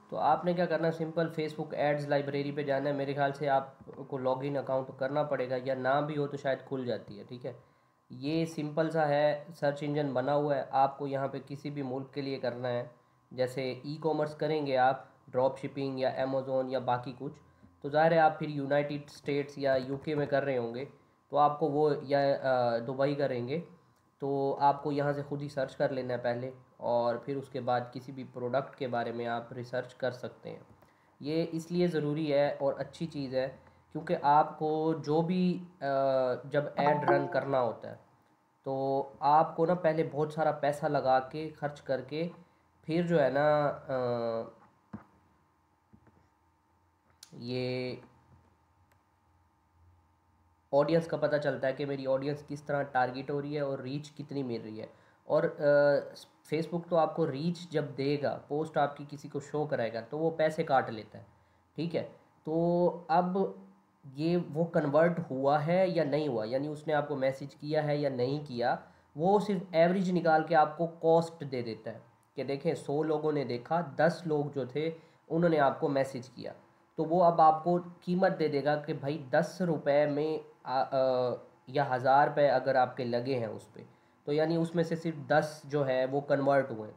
तो आपने क्या करना है, सिंपल फेसबुक एड्स लाइब्रेरी पे जाना है। मेरे ख्याल से आपको लॉगिन अकाउंट करना पड़ेगा, या ना भी हो तो शायद खुल जाती है। ठीक है, ये सिंपल सा है, सर्च इंजन बना हुआ है। आपको यहाँ पे किसी भी मुल्क के लिए करना है, जैसे ई कॉमर्स करेंगे आप, ड्रॉप शिपिंग या अमेज़ोन या बाकी कुछ, तो ज़ाहिर है आप फिर यूनाइटेड स्टेट्स या यूके में कर रहे होंगे, तो आपको वो, या दुबई करेंगे तो आपको यहाँ से ख़ुद ही सर्च कर लेना है पहले, और फिर उसके बाद किसी भी प्रोडक्ट के बारे में आप रिसर्च कर सकते हैं। ये इसलिए ज़रूरी है और अच्छी चीज़ है, क्योंकि आपको जो भी जब ऐड रन करना होता है, तो आपको ना पहले बहुत सारा पैसा लगा के खर्च करके फिर जो है ना ये ऑडियंस का पता चलता है कि मेरी ऑडियंस किस तरह टारगेट हो रही है और रीच कितनी मिल रही है। और फेसबुक तो आपको रीच जब देगा, पोस्ट आपकी किसी को शो कराएगा, तो वो पैसे काट लेता है। ठीक है, तो अब ये वो कन्वर्ट हुआ है या नहीं हुआ, यानी उसने आपको मैसेज किया है या नहीं किया, वो सिर्फ एवरेज निकाल के आपको कॉस्ट दे देता है कि देखें 100 लोगों ने देखा, 10 लोग जो थे उन्होंने आपको मैसेज किया, तो वो अब आपको कीमत दे देगा कि भाई 10 रुपये में या 1000 रुपये अगर आपके लगे हैं उस पर, तो यानी उसमें से सिर्फ 10 जो है वो कन्वर्ट हुए,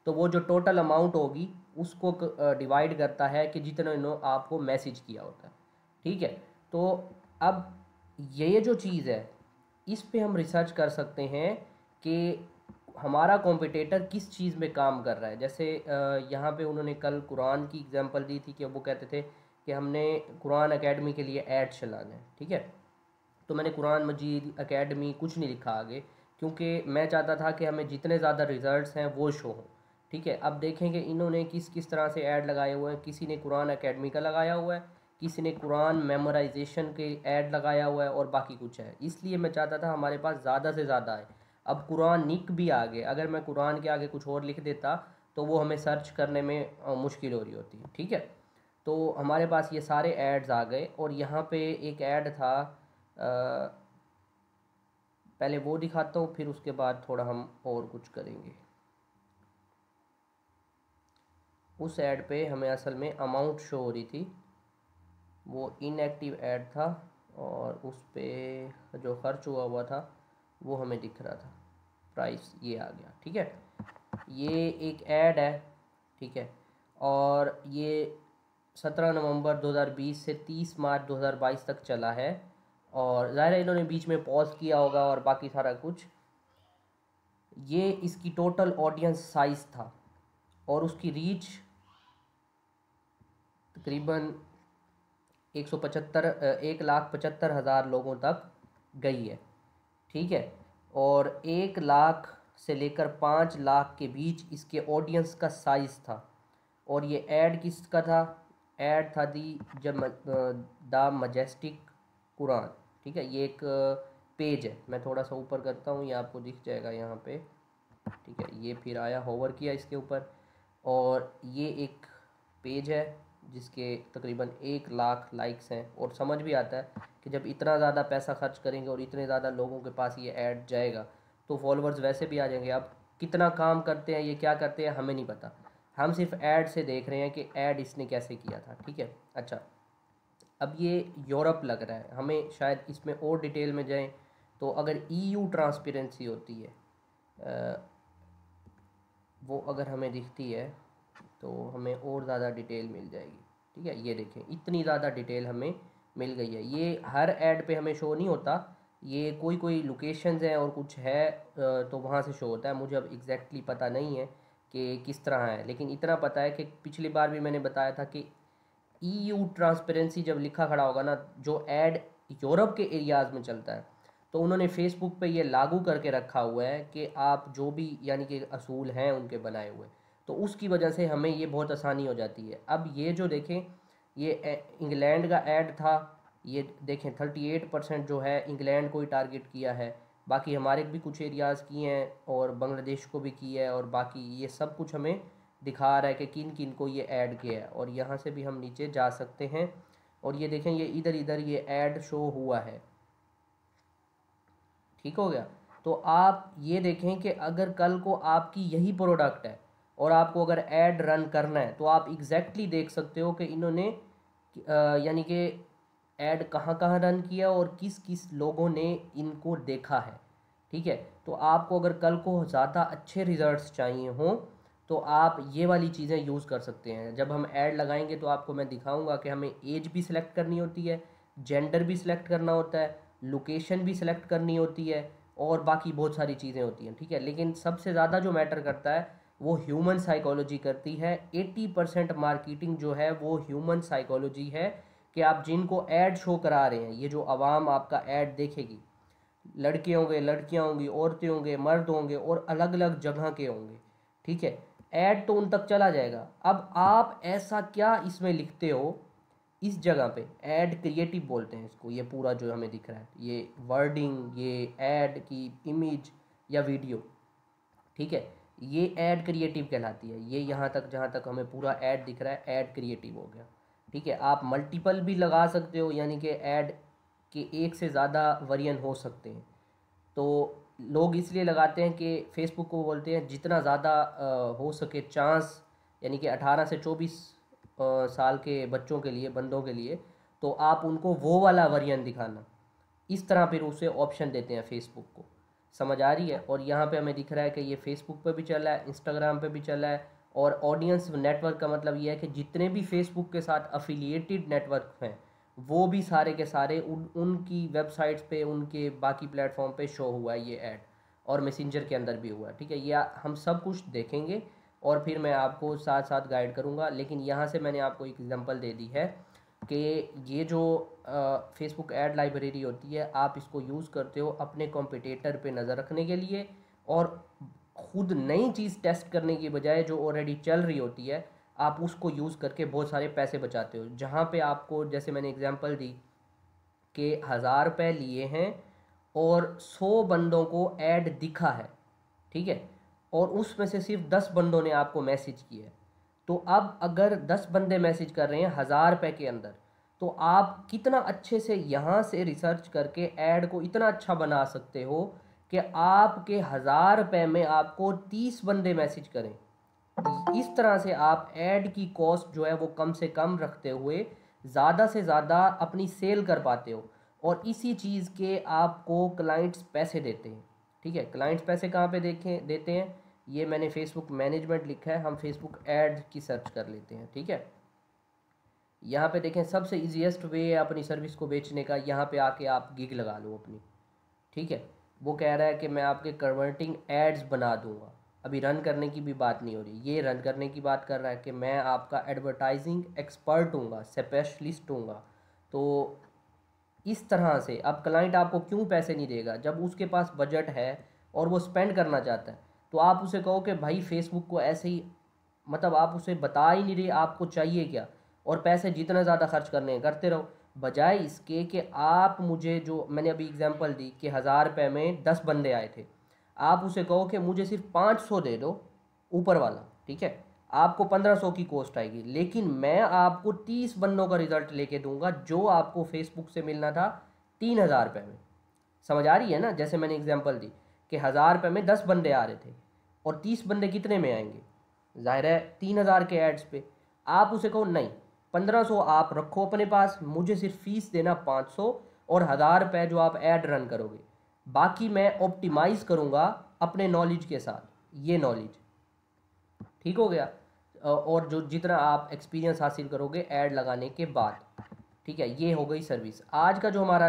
तो वो जो टोटल अमाउंट होगी उसको डिवाइड करता है कि जितना इन्होंने आपको मैसेज किया होता है। ठीक है, तो अब ये जो चीज़ है, इस पे हम रिसर्च कर सकते हैं कि हमारा कॉम्पिटिटर किस चीज़ में काम कर रहा है। जैसे यहाँ पे उन्होंने कल कुरान की एग्जांपल दी थी कि वो कहते थे कि हमने कुरान एकेडमी के लिए ऐड चलाना है। ठीक है, तो मैंने कुरान मजीद एकेडमी कुछ नहीं लिखा आगे, क्योंकि मैं चाहता था कि हमें जितने ज़्यादा रिज़ल्ट्स हैं वो शो हों। ठीक है, अब देखेंगे इन्होंने किस किस तरह से ऐड लगाए हुए हैं। किसी ने कुरान एकेडमी का लगाया हुआ है, किसी ने कुरान मेमोराइजेशन के ऐड लगाया हुआ है, और बाकी कुछ है। इसलिए मैं चाहता था हमारे पास ज़्यादा से ज़्यादा है। अब कुरान निक भी आ गए, अगर मैं कुरान के आगे कुछ और लिख देता तो वो हमें सर्च करने में मुश्किल हो रही होती। ठीक है, तो हमारे पास ये सारे एड्स आ गए, और यहाँ पे एक ऐड था, पहले वो दिखाता हूँ, फिर उसके बाद थोड़ा हम और कुछ करेंगे। उस ऐड पे हमें असल में अमाउंट शो हो रही थी, वो इनएक्टिव ऐड था, और उस पे जो खर्च हुआ हुआ था वो हमें दिख रहा था, प्राइस ये आ गया। ठीक है, ये एक ऐड है। ठीक है, और ये 17 नवंबर 2020 से 30 मार्च 2022 तक चला है, और ज़ाहिर है इन्होंने बीच में पॉज किया होगा और बाकी सारा कुछ। ये इसकी टोटल ऑडियंस साइज़ था, और उसकी रीच तकरीबन 1,75,000 लोगों तक गई है। ठीक है, और 1 लाख से लेकर 5 लाख के बीच इसके ऑडियंस का साइज़ था। और ये ऐड किसका था? ऐड था द मजेस्टिक कुरान। ठीक है, ये एक पेज है, मैं थोड़ा सा ऊपर करता हूँ, ये आपको दिख जाएगा यहाँ पे। ठीक है, ये फिर आया, होवर किया इसके ऊपर, और ये एक पेज है जिसके तकरीबन 1 लाख लाइक्स हैं। और समझ भी आता है कि जब इतना ज़्यादा पैसा खर्च करेंगे और इतने ज़्यादा लोगों के पास ये ऐड जाएगा तो फॉलोअर्स वैसे भी आ जाएंगे। अब कितना काम करते हैं, ये क्या करते हैं, हमें नहीं पता, हम सिर्फ ऐड से देख रहे हैं कि ऐड इसने कैसे किया था। ठीक है, अच्छा, अब ये यूरोप लग रहा है, हमें शायद इसमें और डिटेल में जाएं तो अगर EU ट्रांसपेरेंसी होती है, वो अगर हमें दिखती है तो हमें और ज़्यादा डिटेल मिल जाएगी। ठीक है, ये देखें, इतनी ज़्यादा डिटेल हमें मिल गई है। ये हर ऐड पे हमें शो नहीं होता, ये कोई कोई लोकेशंस हैं और कुछ है तो वहाँ से शो होता है। मुझे अब एग्जैक्टली पता नहीं है कि किस तरह है, लेकिन इतना पता है कि पिछली बार भी मैंने बताया था कि EU ट्रांसपेरेंसी जब लिखा खड़ा होगा ना, जो ऐड यूरोप के एरियाज़ में चलता है, तो उन्होंने फेसबुक पे ये लागू करके रखा हुआ है कि आप जो भी यानी कि असूल हैं उनके बनाए हुए, तो उसकी वजह से हमें ये बहुत आसानी हो जाती है। अब ये जो देखें, ये इंग्लैंड का ऐड था, ये देखें 38% जो है इंग्लैंड को ही टारगेट किया है, बाकी हमारे भी कुछ एरियाज़ किए हैं और बांग्लादेश को भी किया है, और बाकी ये सब कुछ हमें दिखा रहा है कि किन किन को ये ऐड किया है। और यहाँ से भी हम नीचे जा सकते हैं, और ये देखें, ये इधर इधर ये ऐड शो हुआ है। ठीक हो गया, तो आप ये देखें कि अगर कल को आपकी यही प्रोडक्ट है और आपको अगर ऐड रन करना है तो आप एग्जैक्टली देख सकते हो कि इन्होंने यानी कि ऐड कहाँ कहाँ रन किया और किस किस लोगों ने इनको देखा है। ठीक है, तो आपको अगर कल को ज़्यादा अच्छे रिजल्ट्स चाहिए हों तो आप ये वाली चीज़ें यूज़ कर सकते हैं। जब हम ऐड लगाएंगे तो आपको मैं दिखाऊंगा कि हमें एज भी सिलेक्ट करनी होती है, जेंडर भी सिलेक्ट करना होता है, लोकेशन भी सिलेक्ट करनी होती है, और बाकी बहुत सारी चीज़ें होती हैं। ठीक है, लेकिन सबसे ज़्यादा जो मैटर करता है वो ह्यूमन साइकोलॉजी करती है। 80% मार्केटिंग जो है वो ह्यूमन साइकोलॉजी है, कि आप जिनको ऐड शो करा रहे हैं, ये जो आवाम आपका ऐड देखेगी, लड़के होंगे, लड़कियां होंगी, औरतें होंगे, मर्द होंगे, और अलग अलग जगह के होंगे। ठीक है, ऐड तो उन तक चला जाएगा। अब आप ऐसा क्या इसमें लिखते हो इस जगह पे, ऐड क्रिएटिव बोलते हैं इसको, ये पूरा जो हमें दिख रहा है, ये वर्डिंग, ये ऐड की इमेज या वीडियो, ठीक है, ये ऐड क्रिएटिव कहलाती है। ये यहाँ तक जहाँ तक हमें पूरा ऐड दिख रहा है, ऐड क्रिएटिव हो गया। ठीक है, आप मल्टीपल भी लगा सकते हो, यानी कि ऐड के एक से ज़्यादा वेरिएंट हो सकते हैं। तो लोग इसलिए लगाते हैं कि फेसबुक को बोलते हैं जितना ज़्यादा हो सके चांस, यानी कि 18 से 24 साल के बच्चों के लिए, बंदों के लिए, तो आप उनको वो वाला वर्जन दिखाना, इस तरह फिर उसे ऑप्शन देते हैं फेसबुक को। समझ आ रही है? और यहाँ पे हमें दिख रहा है कि ये फेसबुक पे भी चला है, इंस्टाग्राम पे भी चला है, और ऑडियंस नेटवर्क का मतलब ये है कि जितने भी फेसबुक के साथ अफिलिएटेड नेटवर्क हैं वो भी सारे के सारे उनकी वेबसाइट्स पे, उनके बाकी प्लेटफॉर्म पे शो हुआ है ये ऐड, और मैसेंजर के अंदर भी हुआ है। ठीक है, ये हम सब कुछ देखेंगे और फिर मैं आपको साथ साथ गाइड करूँगा। लेकिन यहाँ से मैंने आपको एक एग्जांपल दे दी है कि ये जो फेसबुक ऐड लाइब्रेरी होती है, आप इसको यूज़ करते हो अपने कॉम्पिटिटर पे नज़र रखने के लिए, और खुद नई चीज़ टेस्ट करने की बजाय जो ऑलरेडी चल रही होती है आप उसको यूज़ करके बहुत सारे पैसे बचाते हो। जहाँ पे आपको, जैसे मैंने एग्जांपल दी कि 1000 रुपये लिए हैं और 100 बंदों को ऐड दिखा है, ठीक है, और उसमें से सिर्फ 10 बंदों ने आपको मैसेज किया है। तो अब अगर 10 बंदे मैसेज कर रहे हैं 1000 रुपये के अंदर, तो आप कितना अच्छे से यहाँ से रिसर्च करके ऐड को इतना अच्छा बना सकते हो कि आपके 1000 रुपये में आपको 30 बंदे मैसेज करें। इस तरह से आप ऐड की कॉस्ट जो है वो कम से कम रखते हुए ज़्यादा से ज़्यादा अपनी सेल कर पाते हो, और इसी चीज़ के आपको क्लाइंट्स पैसे देते हैं। ठीक है, क्लाइंट्स पैसे कहाँ पे देखें देते हैं, ये मैंने फेसबुक मैनेजमेंट लिखा है, हम फेसबुक ऐड की सर्च कर लेते हैं। ठीक है, यहाँ पे देखें सबसे ईजीएस्ट वे है अपनी सर्विस को बेचने का, यहाँ पे आके आप गिग लगा लो अपनी। ठीक है, वो कह रहा है कि मैं आपके कन्वर्टिंग एड्स बना दूंगा, अभी रन करने की भी बात नहीं हो रही, ये रन करने की बात कर रहा है कि मैं आपका एडवर्टाइजिंग एक्सपर्ट हूँगा, स्पेशलिस्ट हूँगा। तो इस तरह से अब क्लाइंट आपको क्यों पैसे नहीं देगा, जब उसके पास बजट है और वो स्पेंड करना चाहता है, तो आप उसे कहो कि भाई फेसबुक को ऐसे ही, मतलब आप उसे बता ही नहीं रहे आपको चाहिए क्या, और पैसे जितना ज़्यादा खर्च करने हैं करते रहो, बजाय इसके कि आप मुझे, जो मैंने अभी एग्जांपल दी कि 1000 रुपये में 10 बंदे आए थे, आप उसे कहो कि मुझे सिर्फ 500 दे दो ऊपर वाला। ठीक है, आपको 1500 की कॉस्ट आएगी, लेकिन मैं आपको 30 बंदों का रिजल्ट लेके दूंगा जो आपको फेसबुक से मिलना था 3000 रुपये में। समझ आ रही है ना? जैसे मैंने एग्जांपल दी कि 1000 रुपये में 10 बंदे आ रहे थे, और 30 बंदे कितने में आएंगे, जाहिर है 3000 के एड्स पे। आप उसे कहो नहीं, 1500 आप रखो अपने पास, मुझे सिर्फ फीस देना 500, और 1000 रुपये जो आप ऐड रन करोगे, बाकी मैं ऑप्टिमाइज़ करूँगा अपने नॉलेज के साथ, ये नॉलेज। ठीक हो गया? और जो जितना आप एक्सपीरियंस हासिल करोगे ऐड लगाने के बाद। ठीक है, ये हो गई सर्विस। आज का जो हमारा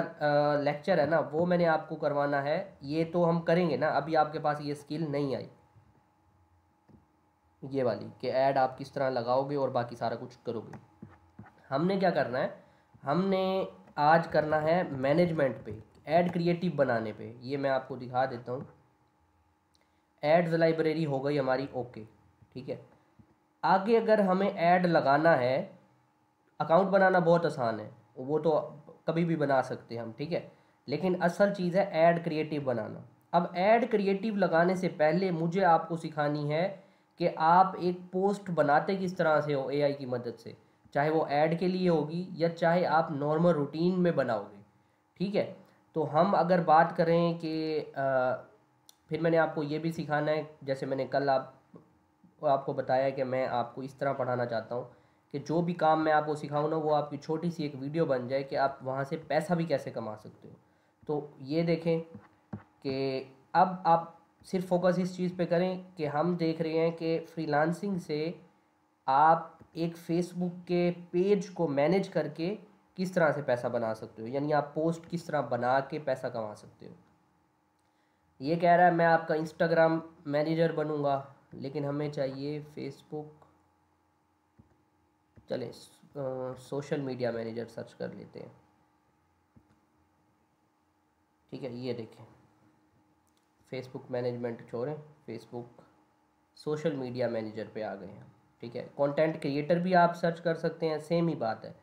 लेक्चर है ना, वो मैंने आपको करवाना है, ये तो हम करेंगे ना, अभी आपके पास ये स्किल नहीं आई, ये वाली कि ऐड आप किस तरह लगाओगे और बाकी सारा कुछ करोगे। हमने क्या करना है, हमने आज करना है मैनेजमेंट पे, ऐड क्रिएटिव बनाने पे। ये मैं आपको दिखा देता हूँ। एड्स लाइब्रेरी हो गई हमारी ओके। ठीक है, आगे अगर हमें ऐड लगाना है, अकाउंट बनाना बहुत आसान है, वो तो कभी भी बना सकते हैं हम। ठीक है, लेकिन असल चीज़ है ऐड क्रिएटिव बनाना। अब ऐड क्रिएटिव लगाने से पहले मुझे आपको सिखानी है कि आप एक पोस्ट बनाते किस तरह से हो एआई की मदद से, चाहे वो ऐड के लिए होगी या चाहे आप नॉर्मल रूटीन में बनाओगे। ठीक है, तो हम अगर बात करें कि फिर मैंने आपको ये भी सिखाना है, जैसे मैंने कल आप आपको बताया कि मैं आपको इस तरह पढ़ाना चाहता हूँ कि जो भी काम मैं आपको सिखाऊँ ना वो आपकी छोटी सी एक वीडियो बन जाए कि आप वहाँ से पैसा भी कैसे कमा सकते हो। तो ये देखें कि अब आप सिर्फ फोकस इस चीज़ पे करें कि हम देख रहे हैं कि फ्रीलांसिंग से आप एक फेसबुक के पेज को मैनेज करके किस तरह से पैसा बना सकते हो, यानी आप पोस्ट किस तरह बना के पैसा कमा सकते हो। ये कह रहा है मैं आपका इंस्टाग्राम मैनेजर बनूंगा, लेकिन हमें चाहिए फेसबुक, चलें सोशल मीडिया मैनेजर सर्च कर लेते हैं। ठीक है, ये देखें फेसबुक मैनेजमेंट छोड़ें, फेसबुक सोशल मीडिया मैनेजर पे आ गए हैं। ठीक है, कंटेंट क्रिएटर भी आप सर्च कर सकते हैं, सेम ही बात है।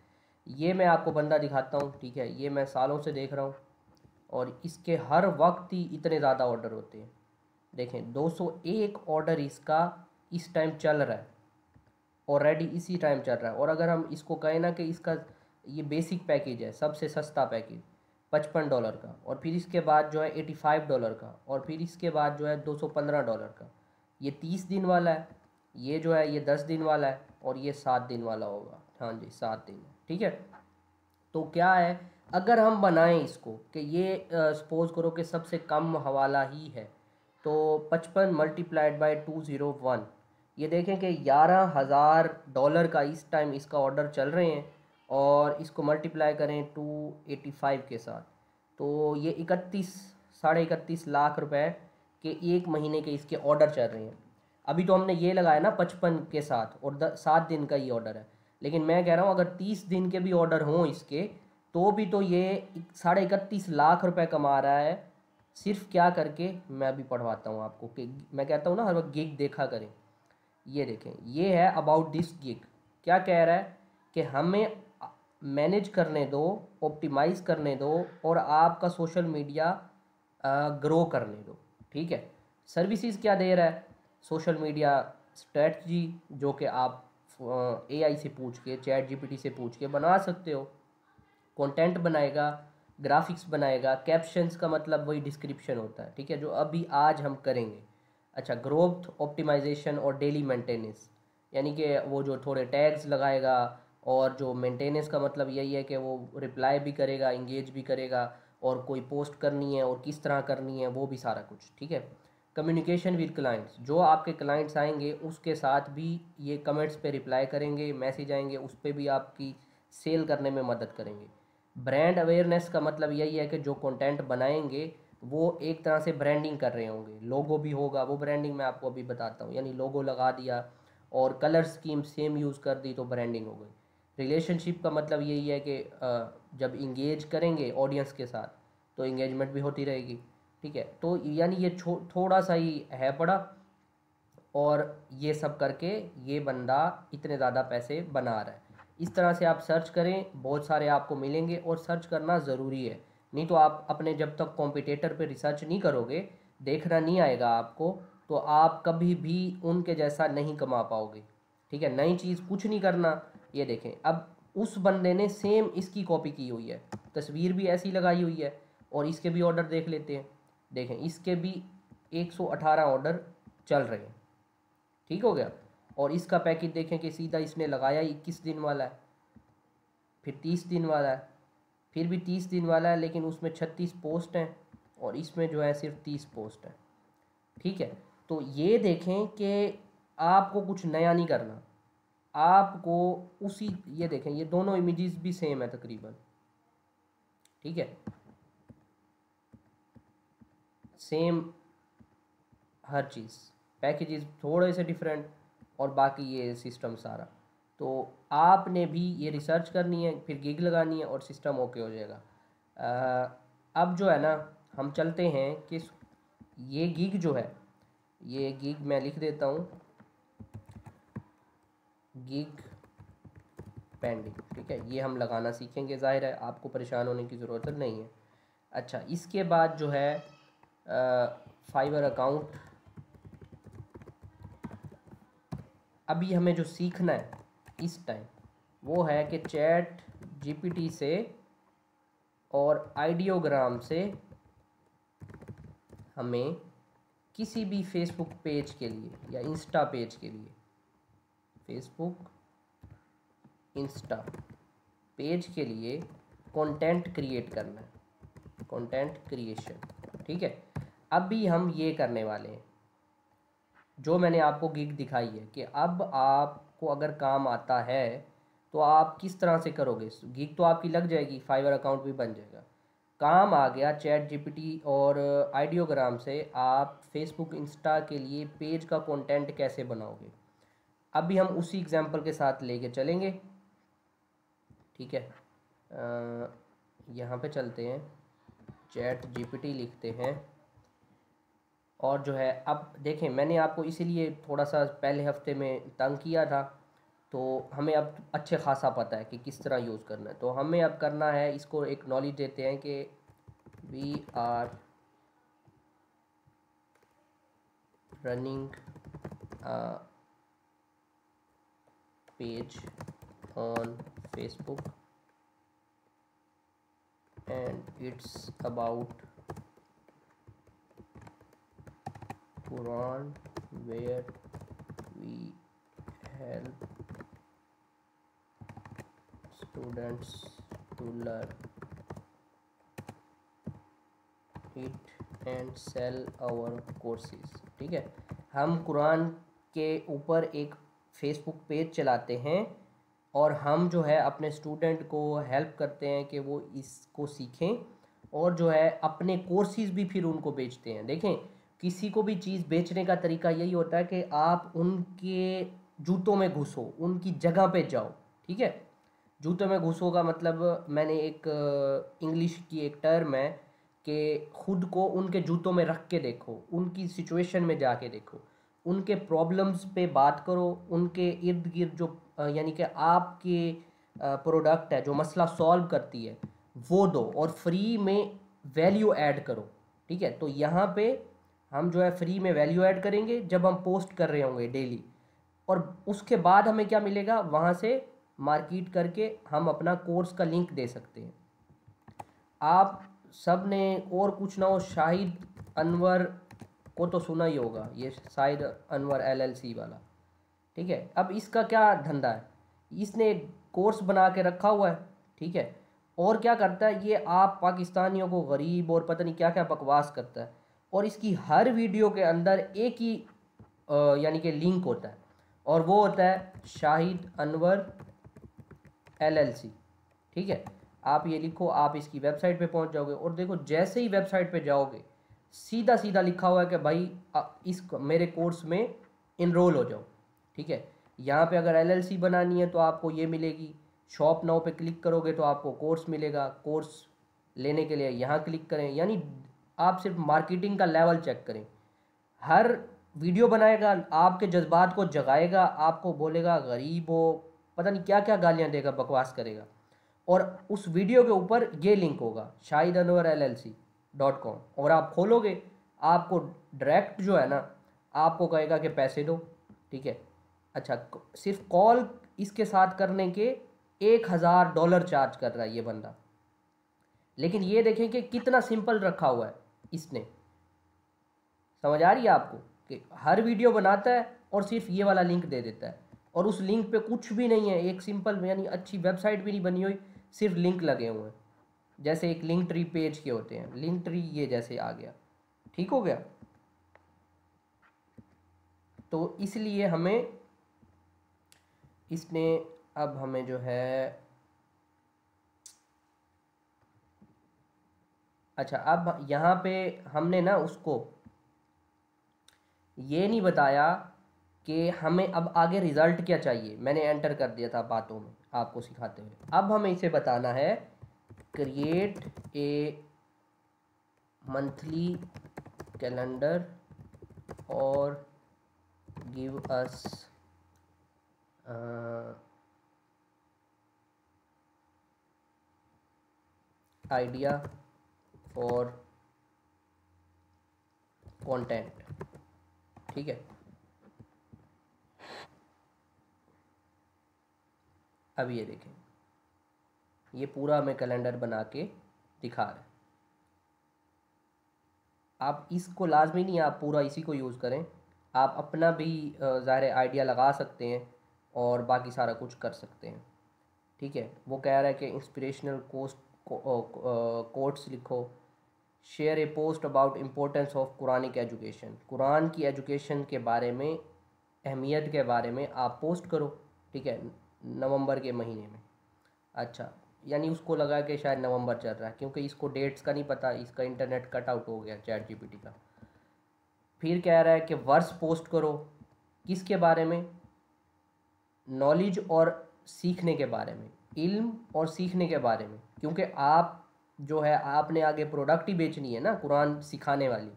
ये मैं आपको बंदा दिखाता हूँ। ठीक है, ये मैं सालों से देख रहा हूँ और इसके हर वक्त ही इतने ज़्यादा ऑर्डर होते हैं। देखें 201 ऑर्डर इसका इस टाइम चल रहा है, ऑलरेडी इसी टाइम चल रहा है। और अगर हम इसको कहें ना कि इसका ये बेसिक पैकेज है, सबसे सस्ता पैकेज $55 का, और फिर इसके बाद जो है $85 का, और फिर इसके बाद जो है $215 का। ये 30 दिन वाला है, ये जो है ये 10 दिन वाला है, और ये 7 दिन वाला होगा। हाँ जी, 7 दिन। ठीक है, तो क्या है, अगर हम बनाएं इसको कि ये सपोज करो कि सबसे कम हवाला ही है, तो 55 मल्टीप्लाइड बाई 201, ये देखें कि $11,000 का इस टाइम इसका ऑर्डर चल रहे हैं, और इसको मल्टीप्लाई करें 285 के साथ, तो ये 31 साढ़े 31 लाख रुपए के एक महीने के इसके ऑर्डर चल रहे हैं। अभी तो हमने ये लगाया ना 55 के साथ, और 7 दिन का ये ऑर्डर है। लेकिन मैं कह रहा हूँ अगर 30 दिन के भी ऑर्डर हों इसके, तो भी तो ये $31.5 लाख कमा रहा है। सिर्फ क्या करके, मैं अभी पढ़वाता हूँ आपको कि मैं कहता हूँ ना हर वक्त गिग देखा करें। ये देखें, ये है अबाउट दिस गिग। क्या कह रहा है कि हमें मैनेज करने दो, ऑप्टिमाइज़ करने दो, और आपका सोशल मीडिया ग्रो करने दो। ठीक है, सर्विसेज क्या दे रहा है, सोशल मीडिया स्ट्रेटजी, जो कि आप एआई से पूछ के, चैट जीपीटी से पूछ के बना सकते हो। कंटेंट बनाएगा, ग्राफिक्स बनाएगा, कैप्शंस का मतलब वही डिस्क्रिप्शन होता है। ठीक है, जो अभी आज हम करेंगे। अच्छा, ग्रोथ ऑप्टिमाइजेशन और डेली मेंटेनेंस, यानी कि वो जो थोड़े टैग्स लगाएगा, और जो मेंटेनेंस का मतलब यही है कि वो रिप्लाई भी करेगा, इंगेज भी करेगा, और कोई पोस्ट करनी है और किस तरह करनी है वो भी सारा कुछ। ठीक है, कम्युनिकेशन विद क्लाइंट्स, जो आपके क्लाइंट्स आएंगे उसके साथ भी ये कमेंट्स पे रिप्लाई करेंगे, मैसेज आएंगे उस पर भी आपकी सेल करने में मदद करेंगे। ब्रांड अवेयरनेस का मतलब यही है कि जो कंटेंट बनाएंगे वो एक तरह से ब्रांडिंग कर रहे होंगे, लोगो भी होगा, वो ब्रांडिंग मैं आपको अभी बताता हूँ। यानी लोगो लगा दिया और कलर स्कीम सेम यूज़ कर दी तो ब्रांडिंग हो गई। रिलेशनशिप का मतलब यही है कि जब इंगेज करेंगे ऑडियंस के साथ तो इंगेजमेंट भी होती रहेगी। ठीक है, तो यानी ये थोड़ा सा ही है पड़ा, और ये सब करके ये बंदा इतने ज़्यादा पैसे बना रहा है। इस तरह से आप सर्च करें, बहुत सारे आपको मिलेंगे, और सर्च करना ज़रूरी है। नहीं तो आप अपने जब तक कॉम्पिटिटर पे रिसर्च नहीं करोगे, देखना नहीं आएगा आपको, तो आप कभी भी उनके जैसा नहीं कमा पाओगे। ठीक है, नई चीज़ कुछ नहीं करना। ये देखें, अब उस बंदे ने सेम इसकी कॉपी की हुई है, तस्वीर भी ऐसी लगाई हुई है, और इसके भी ऑर्डर देख लेते हैं। देखें, इसके भी 118 ऑर्डर चल रहे हैं। ठीक हो गया, और इसका पैकेज देखें कि सीधा इसने लगाया 21 दिन वाला है, फिर 30 दिन वाला है, फिर भी 30 दिन वाला है, लेकिन उसमें 36 पोस्ट हैं, और इसमें जो है सिर्फ 30 पोस्ट हैं। ठीक है, तो ये देखें कि आपको कुछ नया नहीं करना, आपको उसी, ये देखें ये दोनों इमेजेस भी सेम है तकरीबन। ठीक है, सेम हर चीज़, पैकेजेस थोड़े से डिफरेंट, और बाकी ये सिस्टम सारा। तो आपने भी ये रिसर्च करनी है, फिर गिग लगानी है, और सिस्टम ओके हो जाएगा। अब जो है ना, हम चलते हैं कि ये गिग जो है, ये गिग मैं लिख देता हूँ, गिग पेंडिंग। ठीक है, ये हम लगाना सीखेंगे, ज़ाहिर है आपको परेशान होने की ज़रूरत नहीं है। अच्छा, इसके बाद जो है फाइवर अकाउंट, अभी हमें जो सीखना है इस टाइम वो है कि चैट जीपीटी से और आइडियोग्राम से हमें किसी भी फेसबुक पेज के लिए या इंस्टा पेज के लिए, फेसबुक इंस्टा पेज के लिए कंटेंट क्रिएट करना है, कंटेंट क्रिएशन। ठीक है, अभी हम ये करने वाले हैं, जो मैंने आपको गिग दिखाई है कि अब आपको अगर काम आता है तो आप किस तरह से करोगे। गिग तो आपकी लग जाएगी, फाइवर अकाउंट भी बन जाएगा, काम आ गया चैट जीपीटी और आइडियोग्राम से आप फेसबुक इंस्टा के लिए पेज का कंटेंट कैसे बनाओगे। अभी हम उसी एग्जांपल के साथ लेके चलेंगे। ठीक है, यहाँ पे चलते हैं, चैट जीपीटी लिखते हैं और जो है अब देखें, मैंने आपको इसीलिए थोड़ा सा पहले हफ्ते में तंग किया था, तो हमें अब अच्छे खासा पता है कि किस तरह यूज़ करना है। तो हमें अब करना है, इसको एक नॉलेज देते हैं कि we are running page on Facebook and it's about Quran where we help students to learn it and sell our courses। ठीक है, हम कुरान के ऊपर एक फेसबुक पेज चलाते हैं और हम जो है अपने स्टूडेंट को हेल्प करते हैं कि वो इसको सीखें और जो है अपने कोर्सेज़ भी फिर उनको बेचते हैं। देखें, किसी को भी चीज़ बेचने का तरीका यही होता है कि आप उनके जूतों में घुसो, उनकी जगह पे जाओ। ठीक है, जूतों में घुसो का मतलब, मैंने एक इंग्लिश की एक टर्म है कि खुद को उनके जूतों में रख के देखो, उनकी सिचुएशन में जाके देखो, उनके प्रॉब्लम्स पे बात करो, उनके इर्द गिर्द जो यानी कि आपके प्रोडक्ट है जो मसला सॉल्व करती है वो दो और फ्री में वैल्यू ऐड करो। ठीक है, तो यहाँ पे हम जो है फ्री में वैल्यू ऐड करेंगे जब हम पोस्ट कर रहे होंगे डेली, और उसके बाद हमें क्या मिलेगा, वहाँ से मार्केट करके हम अपना कोर्स का लिंक दे सकते हैं। आप सब ने और कुछ ना हो, शाहिद अनवर को तो सुना ही होगा, ये शाहिद अनवर एलएलसी वाला। ठीक है, अब इसका क्या धंधा है, इसने एक कोर्स बना के रखा हुआ है। ठीक है, और क्या करता है ये, आप पाकिस्तानियों को गरीब और पता नहीं क्या क्या बकवास करता है, और इसकी हर वीडियो के अंदर एक ही यानी कि लिंक होता है और वो होता है शाहिद अनवर एलएलसी। ठीक है, आप ये लिखो, आप इसकी वेबसाइट पे पहुंच जाओगे और देखो जैसे ही वेबसाइट पे जाओगे सीधा सीधा लिखा हुआ है कि भाई इस मेरे कोर्स में इनरोल हो जाओ। ठीक है, यहाँ पे अगर एलएलसी बनानी है तो आपको ये मिलेगी, शॉप नाउ पे क्लिक करोगे तो आपको कोर्स मिलेगा, कोर्स लेने के लिए यहाँ क्लिक करें। यानी आप सिर्फ मार्केटिंग का लेवल चेक करें, हर वीडियो बनाएगा, आपके जज्बात को जगाएगा, आपको बोलेगा गरीब हो, पता नहीं क्या क्या गालियाँ देगा, बकवास करेगा, और उस वीडियो के ऊपर ये लिंक होगा shahidanwarllc.com, और आप खोलोगे आपको डायरेक्ट जो है ना आपको कहेगा कि पैसे दो। ठीक है, अच्छा, सिर्फ कॉल इसके साथ करने के $1000 चार्ज कर रहा है ये बंदा, लेकिन ये देखें कि कितना सिंपल रखा हुआ है इसने। समझ आ रही है आपको कि हर वीडियो बनाता है और सिर्फ ये वाला लिंक दे देता है, और उस लिंक पे कुछ भी नहीं है, एक सिंपल यानी अच्छी वेबसाइट भी नहीं बनी हुई, सिर्फ लिंक लगे हुए हैं, जैसे एक लिंक ट्री पेज के होते हैं, लिंक ट्री ये जैसे आ गया। ठीक हो गया, तो इसलिए हमें इसने अब हमें जो है, अच्छा अब यहाँ पे हमने ना उसको ये नहीं बताया कि हमें अब आगे रिज़ल्ट क्या चाहिए, मैंने एंटर कर दिया था बातों में आपको सिखाते हुए। अब हमें इसे बताना है क्रिएट ए मंथली कैलेंडर और give us idea for content. ठीक है, अब ये देखें, ये पूरा हमें कैलेंडर बना के दिखा रहा है। आप इसको लाजमी नहीं आप पूरा इसी को यूज़ करें, आप अपना भी ज़ाहिर आइडिया लगा सकते हैं और बाकी सारा कुछ कर सकते हैं। ठीक है, वो कह रहा है कि इंस्पिरेशनल कोट्स लिखो, share A post about importance of Quranic education, Quran की एजुकेशन के बारे में, अहमियत के बारे में आप पोस्ट करो। ठीक है, नवंबर के महीने में। अच्छा, यानी उसको लगा कि शायद नवंबर चल रहा है, क्योंकि इसको डेट्स का नहीं पता, इसका इंटरनेट कट आउट हो गया चैट जीपीटी का। फिर कह रहा है कि वर्स पोस्ट करो, किसके बारे में, नॉलेज और सीखने के बारे में, इल्म और सीखने के बारे में, क्योंकि आप जो है आपने आगे प्रोडक्ट ही बेचनी है ना कुरान सिखाने वाली,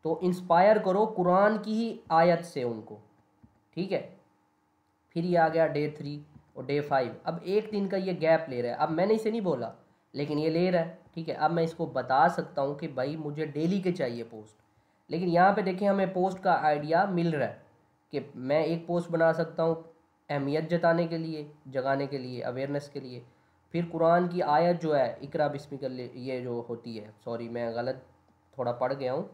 तो इंस्पायर करो कुरान की ही आयत से उनको। ठीक है, फिर ये आ गया डे 3 और डे 5। अब एक दिन का ये गैप ले रहा है, अब मैंने इसे नहीं बोला लेकिन ये ले रहा है। ठीक है, अब मैं इसको बता सकता हूँ कि भाई मुझे डेली के चाहिए पोस्ट, लेकिन यहाँ पे देखें हमें पोस्ट का आइडिया मिल रहा है कि मैं एक पोस्ट बना सकता हूँ अहमियत जताने के लिए, जगाने के लिए, अवेयरनेस के लिए। फिर कुरान की आयत जो है इकरा बिस्मिकल ये जो होती है, सॉरी मैं गलत थोड़ा पढ़ गया हूँ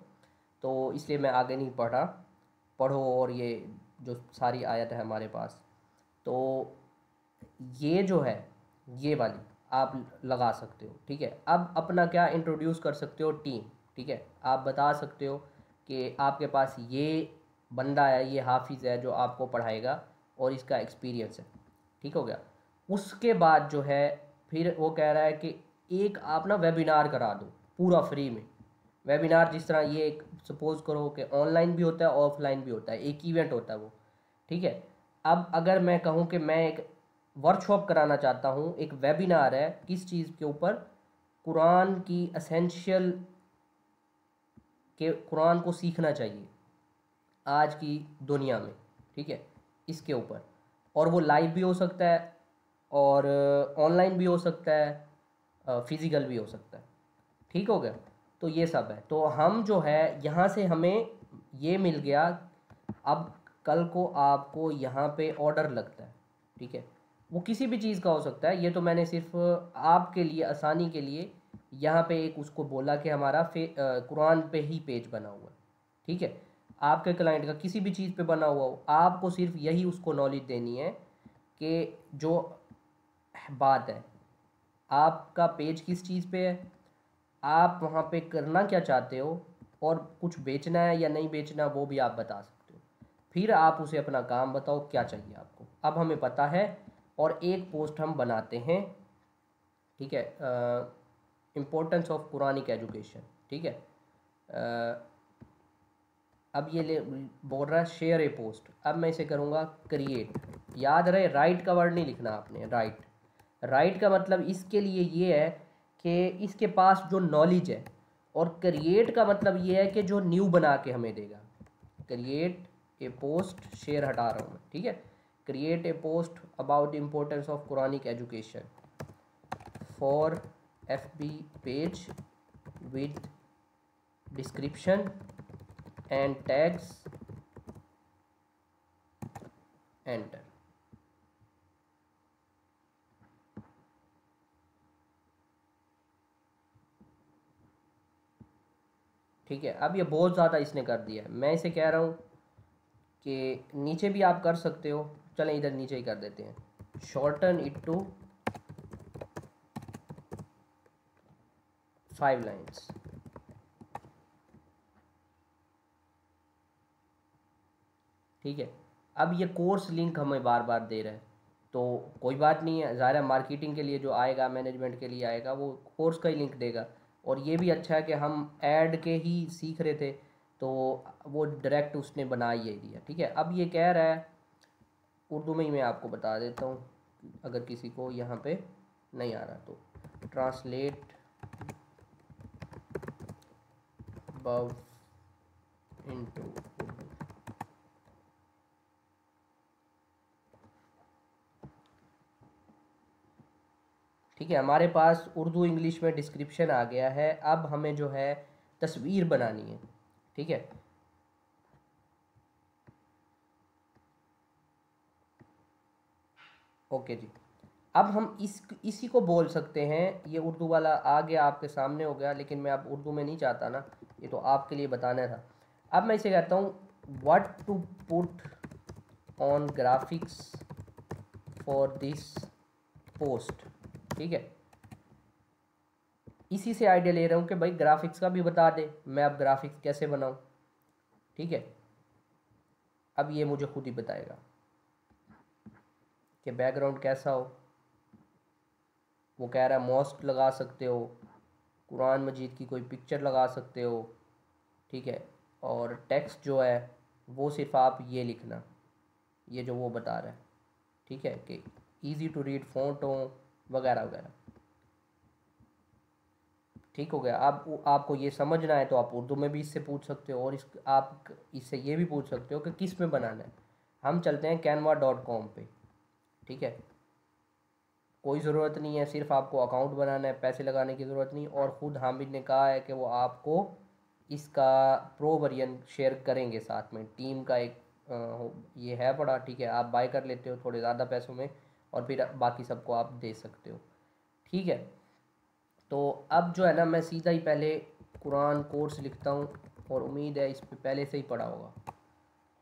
तो इसलिए मैं आगे नहीं पढ़ा, पढ़ो। और ये जो सारी आयत है हमारे पास, तो ये जो है ये वाली आप लगा सकते हो। ठीक है, अब अपना क्या इंट्रोड्यूस कर सकते हो, टीम। ठीक है, आप बता सकते हो कि आपके पास ये बंदा है, ये हाफिज़ है जो आपको पढ़ाएगा और इसका एक्सपीरियंस है। ठीक हो गया। उसके बाद जो है फिर वो कह रहा है कि एक आप ना वेबिनार करा दो पूरा फ्री में। वेबिनार जिस तरह ये एक सपोज़ करो कि ऑनलाइन भी होता है ऑफलाइन भी होता है, एक इवेंट होता है वो। ठीक है, अब अगर मैं कहूँ कि मैं एक वर्कशॉप कराना चाहता हूँ, एक वेबिनार है किस चीज़ के ऊपर, कुरान की असेंशियल, के कुरान को सीखना चाहिए आज की दुनिया में। ठीक है, इसके ऊपर, और वो लाइव भी हो सकता है और ऑनलाइन भी हो सकता है, फिज़िकल भी हो सकता है। ठीक हो गया, तो ये सब है। तो हम जो है यहाँ से हमें ये मिल गया। अब कल को आपको यहाँ पे ऑर्डर लगता है, ठीक है, वो किसी भी चीज़ का हो सकता है, ये तो मैंने सिर्फ आपके लिए आसानी के लिए यहाँ पे एक उसको बोला कि हमारा कुरान पे ही पेज बना हुआ है। ठीक है, आपके क्लाइंट का किसी भी चीज़ पे बना हुआ हो, आपको सिर्फ यही उसको नॉलेज देनी है कि जो बात है आपका पेज किस चीज़ पे है, आप वहाँ पे करना क्या चाहते हो, और कुछ बेचना है या नहीं बेचना वो भी आप बता सकते हो। फिर आप उसे अपना काम बताओ क्या चाहिए आपको, अब हमें पता है, और एक पोस्ट हम बनाते हैं। ठीक है, इम्पोर्टेंस ऑफ कुरानिक एजुकेशन। ठीक है, अब ये ले बोल रहा है शेयर ए पोस्ट, अब मैं इसे करूँगा क्रिएट। याद रहे राइट का वर्ड नहीं लिखना आपने, राइट। राइट का मतलब इसके लिए ये है कि इसके पास जो नॉलेज है, और क्रिएट का मतलब ये है कि जो न्यू बना के हमें देगा। क्रिएट ए पोस्ट, शेयर हटा रहा हूँ मैं। ठीक है, create a post about importance of Quranic education for FB page with description and tags, enter. ठीक है, अब ये बहुत ज़्यादा इसने कर दिया है, मैं इसे कह रहा हूँ कि नीचे भी आप कर सकते हो। चलें इधर नीचे ही कर देते हैं, शॉर्टन इट टू 5 लाइन्स। ठीक है, अब ये कोर्स लिंक हमें बार बार दे रहा है, तो कोई बात नहीं है, ज़ाहिर है मार्केटिंग के लिए जो आएगा, मैनेजमेंट के लिए आएगा, वो कोर्स का ही लिंक देगा। और ये भी अच्छा है कि हम ऐड के ही सीख रहे थे, तो वो डायरेक्ट उसने बना ही दिया। ठीक है, अब ये कह रहा है, उर्दू में ही मैं आपको बता देता हूँ अगर किसी को यहाँ पे नहीं आ रहा तो, ट्रांसलेट above into उर्दू। ठीक है, हमारे पास उर्दू इंग्लिश में डिस्क्रिप्शन आ गया है। अब हमें जो है तस्वीर बनानी है। ठीक है, ओके जी। अब हम इसी को बोल सकते हैं, ये उर्दू वाला आ गया आपके सामने हो गया, लेकिन मैं अब उर्दू में नहीं चाहता ना, ये तो आपके लिए बताना था। अब मैं इसे कहता हूँ what to put on graphics for this post. ठीक है, इसी से आइडिया ले रहा हूँ कि भाई ग्राफिक्स का भी बता दे, मैं अब ग्राफिक्स कैसे बनाऊँ। ठीक है, अब ये मुझे खुद ही बताएगा कि बैकग्राउंड कैसा हो। वो कह रहा है मॉस्क लगा सकते हो, कुरान मजीद की कोई पिक्चर लगा सकते हो। ठीक है, और टेक्स्ट जो है वो सिर्फ आप ये लिखना, ये जो वो बता रहा है। ठीक है, कि इजी टू रीड फ़ॉन्ट हो वगैरह वगैरह। ठीक हो गया। आप आपको ये समझना है तो आप उर्दू में भी इससे पूछ सकते हो, और आप इससे ये भी पूछ सकते हो कि किस में बनाना है। हम चलते हैं canva.com पे। ठीक है, कोई ज़रूरत नहीं है, सिर्फ आपको अकाउंट बनाना है, पैसे लगाने की ज़रूरत नहीं। और ख़ुद हामिद ने कहा है कि वो आपको इसका प्रो वर्जन शेयर करेंगे साथ में। टीम का एक ये है बड़ा। ठीक है, आप बाय कर लेते हो थोड़े ज़्यादा पैसों में, और फिर बाकी सबको आप दे सकते हो। ठीक है, तो अब जो है ना, मैं सीधा ही पहले कुरान कोर्स लिखता हूँ, और उम्मीद है इस पे पहले से ही पढ़ा होगा।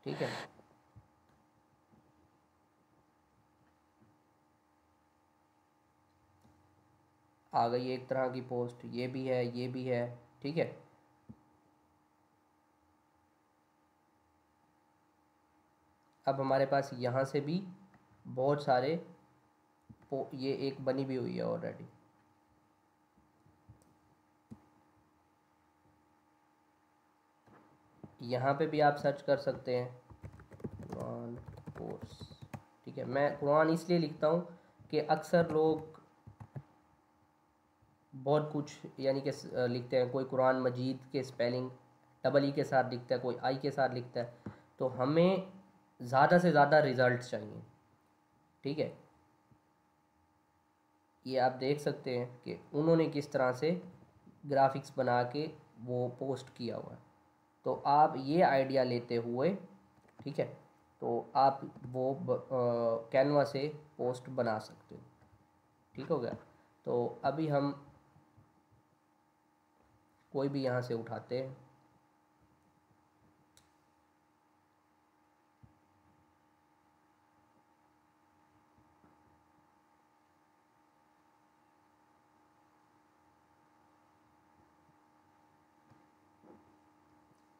ठीक है, आ गई एक तरह की पोस्ट, ये भी है ये भी है। ठीक है, अब हमारे पास यहाँ से भी बहुत सारे ये एक बनी भी हुई है ऑलरेडी। यहाँ पे भी आप सर्च कर सकते हैं कुरान कोर्स। ठीक है, मैं कुरान इसलिए लिखता हूँ कि अक्सर लोग बहुत कुछ यानी कि लिखते हैं, कोई कुरान मजीद के स्पेलिंग डबल ई के साथ लिखता है, कोई आई के साथ लिखता है। तो हमें ज़्यादा से ज़्यादा रिज़ल्ट चाहिए। ठीक है, ये आप देख सकते हैं कि उन्होंने किस तरह से ग्राफिक्स बना के वो पोस्ट किया हुआ है। तो आप ये आइडिया लेते हुए, ठीक है, तो आप वो कैनवा से पोस्ट बना सकते हो। ठीक हो गया। तो अभी हम कोई भी यहाँ से उठाते हैं।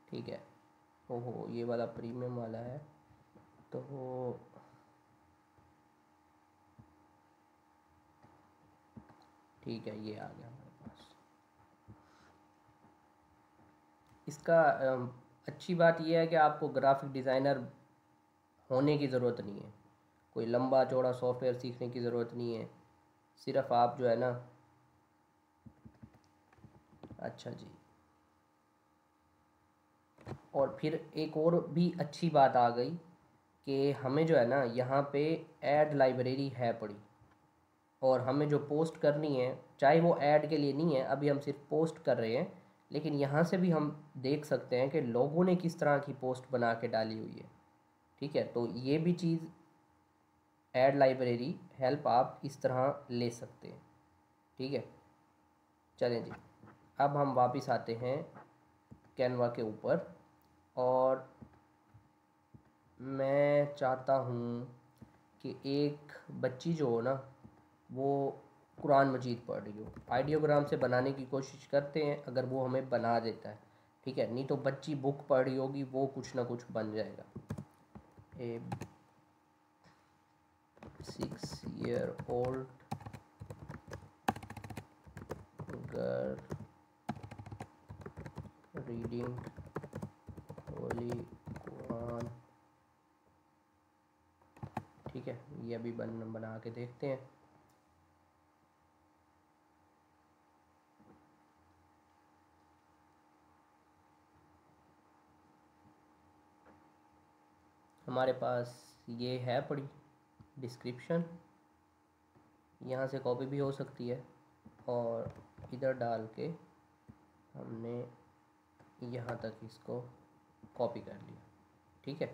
ठीक है, ओहो ये वाला प्रीमियम वाला है, तो ठीक है, ये आ गया हमारे पास। इसका अच्छी बात यह है कि आपको ग्राफिक डिज़ाइनर होने की ज़रूरत नहीं है, कोई लंबा चौड़ा सॉफ्टवेयर सीखने की ज़रूरत नहीं है। सिर्फ आप जो है ना, अच्छा जी, और फिर एक और भी अच्छी बात आ गई कि हमें जो है ना यहाँ पे ऐड लाइब्रेरी है पड़ी, और हमें जो पोस्ट करनी है, चाहे वो ऐड के लिए नहीं है, अभी हम सिर्फ पोस्ट कर रहे हैं, लेकिन यहाँ से भी हम देख सकते हैं कि लोगों ने किस तरह की पोस्ट बना के डाली हुई है। ठीक है, तो ये भी चीज़ ऐड लाइब्रेरी हेल्प आप इस तरह ले सकते हैं। ठीक है, चलें जी, अब हम वापस आते हैं कैनवा के ऊपर, और मैं चाहता हूँ कि एक बच्ची जो हो ना, वो कुरान मजीद पढ़ रही हो, आइडियोग्राम से बनाने की कोशिश करते हैं, अगर वो हमें बना देता है। ठीक है, नहीं तो बच्ची बुक पढ़ रही होगी, वो कुछ ना कुछ बन जाएगा। ए 6 year old girl reading Holi Quran. ठीक है, ये अभी बना के देखते हैं। हमारे पास ये है पड़ी डिस्क्रिप्शन, यहाँ से कॉपी भी हो सकती है, और इधर डाल के हमने यहाँ तक इसको कॉपी कर लिया। ठीक है,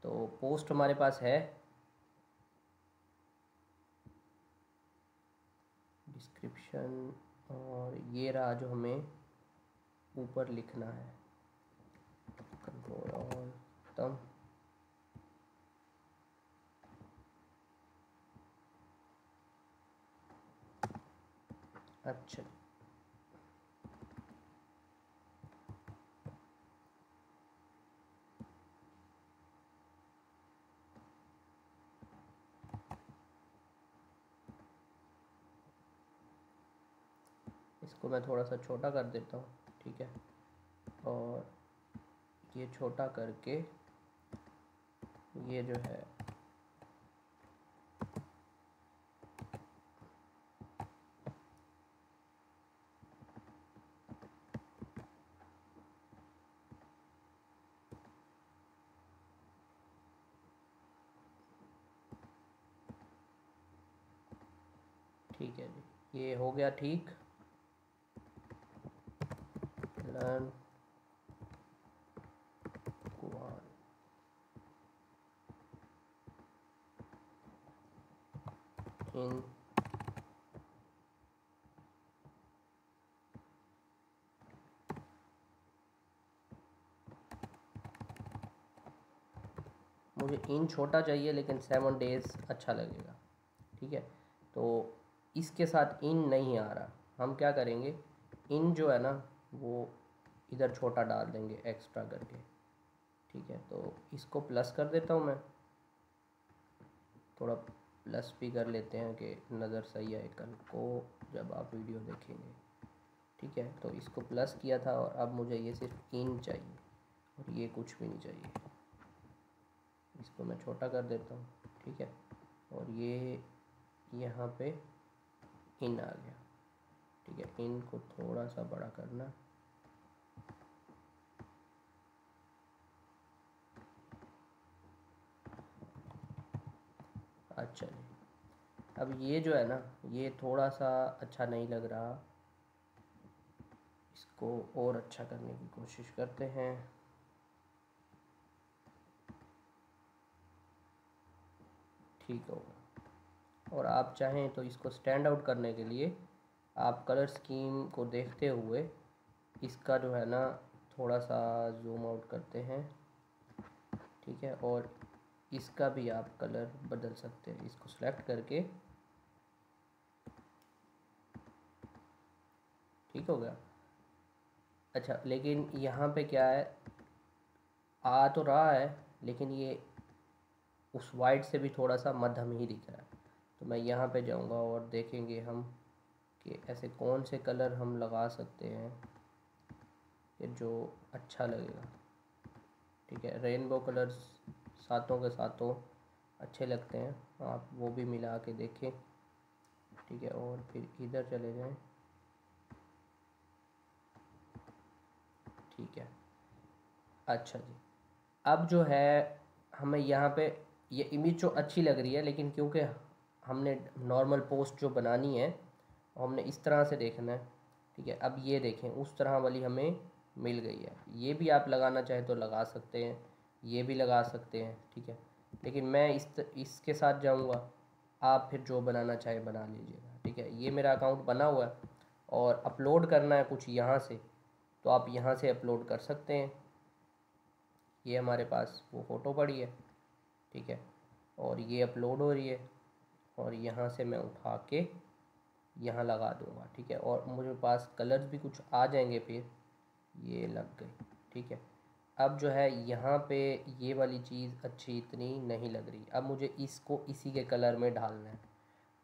तो पोस्ट हमारे पास है, डिस्क्रिप्शन, और ये रहा जो हमें ऊपर लिखना है, कंट्रोल ऑल तम। अच्छा, इसको मैं थोड़ा सा छोटा कर देता हूँ, ठीक है। और ये छोटा करके ये जो है ठीक है जी, ये हो गया ठीक। लर्न कुआन इन मुझे इन छोटा चाहिए लेकिन 7 डेज़ अच्छा लगेगा, ठीक है। तो इसके साथ इन नहीं आ रहा, हम क्या करेंगे, इन जो है ना वो इधर छोटा डाल देंगे एक्स्ट्रा करके, ठीक है। तो इसको प्लस कर देता हूँ मैं, थोड़ा प्लस भी कर लेते हैं कि नज़र सही आए कल को जब आप वीडियो देखेंगे, ठीक है। तो इसको प्लस किया था और अब मुझे ये सिर्फ इन चाहिए और ये कुछ भी नहीं चाहिए, इसको मैं छोटा कर देता हूँ, ठीक है। और ये यहाँ पे इन आ गया, ठीक है। इन को थोड़ा सा बड़ा करना, अच्छा जी। अब ये जो है ना ये थोड़ा सा अच्छा नहीं लग रहा, इसको और अच्छा करने की कोशिश करते हैं। ठीक होगा। और आप चाहें तो इसको स्टैंड आउट करने के लिए आप कलर स्कीम को देखते हुए इसका जो है ना थोड़ा सा जूम आउट करते हैं, ठीक है। और इसका भी आप कलर बदल सकते हैं, इसको सेलेक्ट करके, ठीक हो गया। अच्छा, लेकिन यहाँ पे क्या है, आ तो रहा है लेकिन ये उस वाइट से भी थोड़ा सा मध्यम ही दिख रहा है। तो मैं यहाँ पे जाऊँगा और देखेंगे हम कि ऐसे कौन से कलर हम लगा सकते हैं कि जो अच्छा लगेगा, ठीक है। रेनबो कलर्स सातों के सातों अच्छे लगते हैं, आप वो भी मिला के देखें, ठीक है। और फिर इधर चले जाएं, ठीक है। अच्छा जी, अब जो है हमें यहाँ पे ये इमेज जो अच्छी लग रही है, लेकिन क्योंकि हमने नॉर्मल पोस्ट जो बनानी है और हमने इस तरह से देखना है, ठीक है। अब ये देखें उस तरह वाली हमें मिल गई है, ये भी आप लगाना चाहें तो लगा सकते हैं, ये भी लगा सकते हैं, ठीक है। लेकिन मैं इसके साथ जाऊँगा, आप फिर जो बनाना चाहे बना लीजिएगा, ठीक है। ये मेरा अकाउंट बना हुआ है और अपलोड करना है कुछ यहाँ से, तो आप यहाँ से अपलोड कर सकते हैं। ये हमारे पास वो फ़ोटो पड़ी है, ठीक है। और ये अपलोड हो रही है और यहाँ से मैं उठा के यहाँ लगा दूँगा, ठीक है। और मुझे पास कलर्स भी कुछ आ जाएंगे, फिर ये लग गई, ठीक है। अब जो है यहाँ पे ये वाली चीज़ अच्छी इतनी नहीं लग रही, अब मुझे इसको इसी के कलर में ढालना है।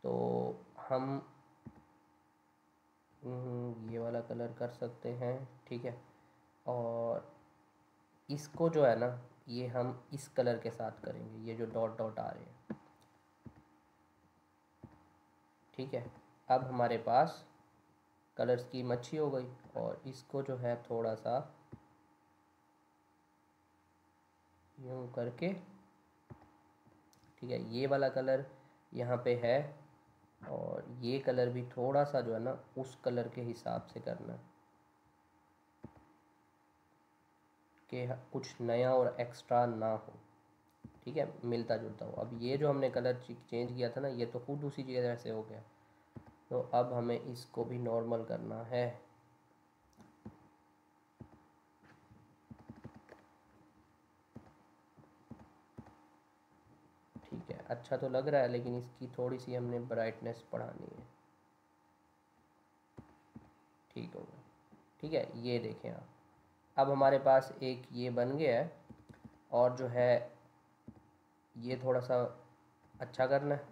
तो हम ये वाला कलर कर सकते हैं, ठीक है। और इसको जो है ना ये हम इस कलर के साथ करेंगे, ये जो डॉट डॉट आ रहे हैं, ठीक है। अब हमारे पास कलर स्कीम अच्छी हो गई और इसको जो है थोड़ा सा यूँ करके, ठीक है। ये वाला कलर यहाँ पे है और ये कलर भी थोड़ा सा जो है ना उस कलर के हिसाब से करना कि कुछ नया और एक्स्ट्रा ना हो, ठीक है, मिलता जुलता हो। अब ये जो हमने कलर चेंज किया था ना ये तो खुद उसी जगह से हो गया, तो अब हमें इसको भी नॉर्मल करना है, अच्छा तो लग रहा है, लेकिन इसकी थोड़ी सी हमने ब्राइटनेस बढ़ानी है। ठीक होगा। ठीक है, ये देखें आप, अब हमारे पास एक ये बन गया है। और जो है ये थोड़ा सा अच्छा करना है।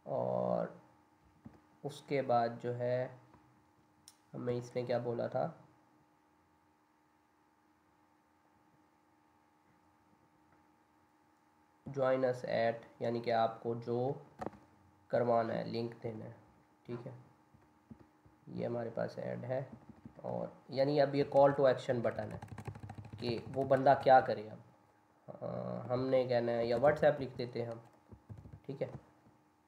और उसके बाद जो है हमें इसने क्या बोला था, ज्वाइन अस एट, यानी कि आपको जो करवाना है, लिंक देना है। ठीक है, ये हमारे पास ऐड है। और यानी अब ये कॉल टू एक्शन बटन है कि वो बंदा क्या करे। अब हमने कहना है, या व्हाट्सएप लिख देते हैं हम। ठीक है,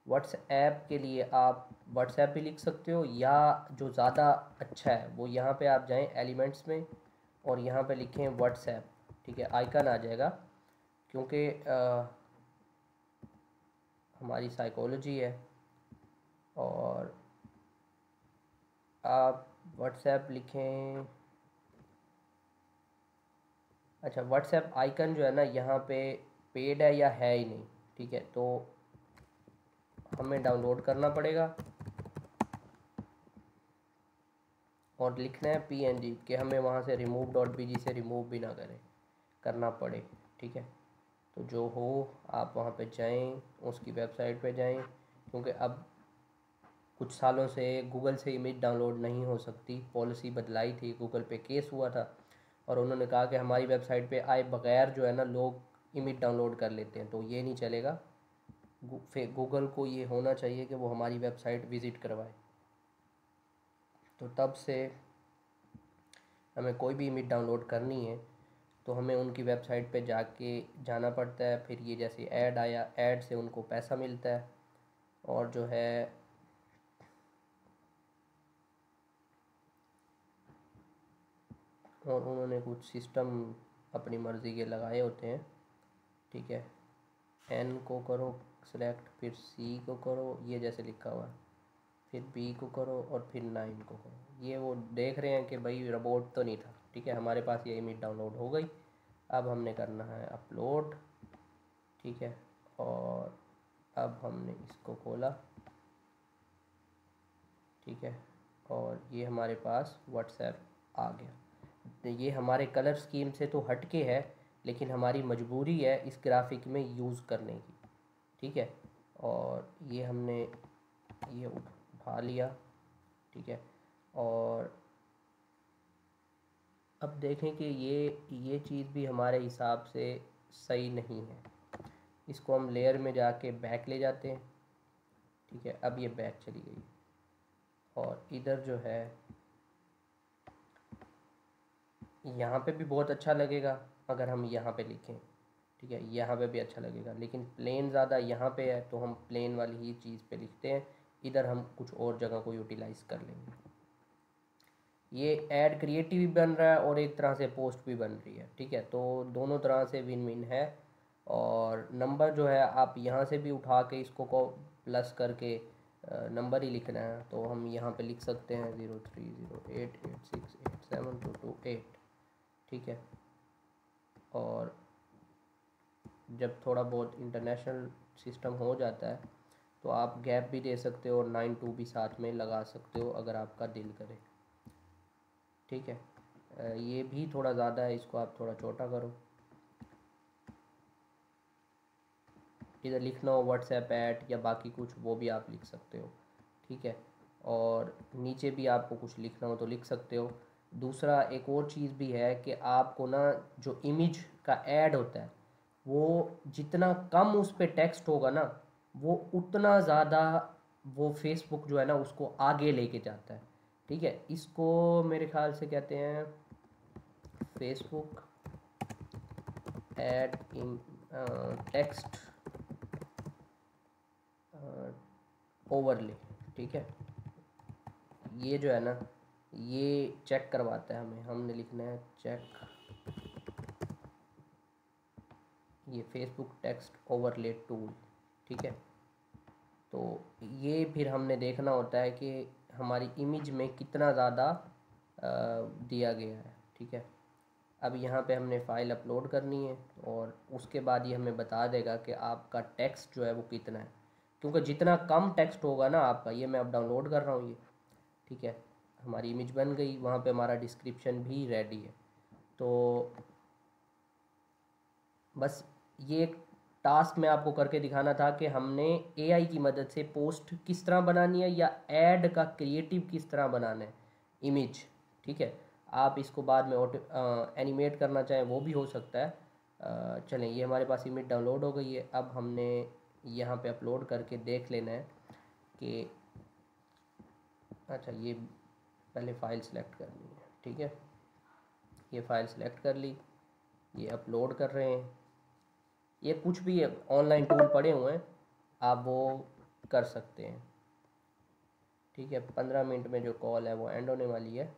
व्हाट्सएप के लिए आप व्हाट्सएप भी लिख सकते हो, या जो ज़्यादा अच्छा है वो यहाँ पे आप जाएं एलिमेंट्स में और यहाँ पे लिखें व्हाट्सएप। ठीक है, आइकन आ जाएगा, क्योंकि हमारी साइकोलॉजी है। और आप व्हाट्सएप लिखें। अच्छा, व्हाट्सएप आइकन जो है ना यहाँ पे पेड है या है ही नहीं। ठीक है, तो हमें डाउनलोड करना पड़ेगा और लिखना है PNG, कि हमें वहाँ से remove.bg से रिमूव भी ना करना पड़े। ठीक है, तो जो हो आप वहाँ पे जाएं, उसकी वेबसाइट पे जाएं, क्योंकि अब कुछ सालों से गूगल से इमेज डाउनलोड नहीं हो सकती। पॉलिसी बदलाई थी, गूगल पे केस हुआ था और उन्होंने कहा कि हमारी वेबसाइट पे आए बगैर जो है ना लोग इमेज डाउनलोड कर लेते हैं, तो ये नहीं चलेगा। गूगल को ये होना चाहिए कि वो हमारी वेबसाइट विज़िट करवाए। तो तब से हमें कोई भी इमेज डाउनलोड करनी है तो हमें उनकी वेबसाइट पे जाना पड़ता है। फिर ये जैसे ऐड आया, ऐड से उनको पैसा मिलता है। और जो है और उन्होंने कुछ सिस्टम अपनी मर्ज़ी के लगाए होते हैं। ठीक है, N को करो सेलेक्ट, फिर C को करो, ये जैसे लिखा हुआ है, फिर B को करो और फिर 9 को करो। ये वो देख रहे हैं कि भाई रोबोट तो नहीं था। ठीक है, हमारे पास ये इमेज डाउनलोड हो गई। अब हमने करना है अपलोड। ठीक है, और अब हमने इसको खोला। ठीक है, और ये हमारे पास व्हाट्सएप आ गया। तो ये हमारे कलर स्कीम से तो हट के है, लेकिन हमारी मजबूरी है इस ग्राफिक में यूज़ करने की। ठीक है, और ये हमने ये उठा लिया। ठीक है, और अब देखें कि ये चीज़ भी हमारे हिसाब से सही नहीं है। इसको हम लेयर में जाके बैक ले जाते हैं। ठीक है, अब ये बैक चली गई। और इधर जो है यहाँ पे भी बहुत अच्छा लगेगा अगर हम यहाँ पे लिखें। ठीक है, यहाँ पे भी अच्छा लगेगा, लेकिन प्लेन ज़्यादा यहाँ पे है तो हम प्लेन वाली ही चीज़ पे लिखते हैं। इधर हम कुछ और जगह को यूटिलाइज़ कर लेंगे। ये ऐड क्रिएटिव भी बन रहा है और एक तरह से पोस्ट भी बन रही है। ठीक है, तो दोनों तरह से विन विन है। और नंबर जो है आप यहाँ से भी उठा के इसको को प्लस करके नंबर ही लिखना है, तो हम यहाँ पे लिख सकते हैं 030886872228। ठीक है, और जब थोड़ा बहुत इंटरनेशनल सिस्टम हो जाता है तो आप गैप भी दे सकते हो और 92 भी साथ में लगा सकते हो अगर आपका दिल करे। ठीक है, ये भी थोड़ा ज़्यादा है, इसको आप थोड़ा छोटा करो। इधर लिखना हो व्हाट्सएप ऐट या बाकी कुछ, वो भी आप लिख सकते हो। ठीक है, और नीचे भी आपको कुछ लिखना हो तो लिख सकते हो। दूसरा एक और चीज़ भी है कि आपको ना जो इमेज का ऐड होता है, वो जितना कम उस पर टेक्स्ट होगा ना, वो उतना ज़्यादा वो फेसबुक जो है ना उसको आगे लेके जाता है। ठीक है, इसको मेरे ख्याल से कहते हैं Facebook add in text overlay. ठीक है, ये जो है ना ये चेक करवाता है हमें। हमने लिखना है चेक ये फेसबुक टेक्स्ट ओवरले टूल। ठीक है, तो ये फिर हमने देखना होता है कि हमारी इमेज में कितना ज़्यादा दिया गया है। ठीक है, अब यहाँ पे हमने फ़ाइल अपलोड करनी है और उसके बाद ये हमें बता देगा कि आपका टेक्स्ट जो है वो कितना है, क्योंकि जितना कम टेक्स्ट होगा ना आपका, ये मैं अब डाउनलोड कर रहा हूँ ये, ठीक है। हमारी इमेज बन गई, वहाँ पे हमारा डिस्क्रिप्शन भी रेडी है। तो बस ये एक टास्क मैं आपको करके दिखाना था कि हमने एआई की मदद से पोस्ट किस तरह बनानी है या ऐड का क्रिएटिव किस तरह बनाना है इमेज, ठीक है। आप इसको बाद में एनिमेट करना चाहें वो भी हो सकता है। चलें, ये हमारे पास इमेज डाउनलोड हो गई है। अब हमने यहाँ पे अपलोड करके देख लेना है कि अच्छा, ये पहले फ़ाइल सेलेक्ट करनी है, ठीक है। ये फ़ाइल सेलेक्ट कर ली, ये अपलोड कर रहे हैं। ये कुछ भी ऑनलाइन टूल पड़े हुए हैं, आप वो कर सकते हैं, ठीक है। 15 मिनट में जो कॉल है वो एंड होने वाली है।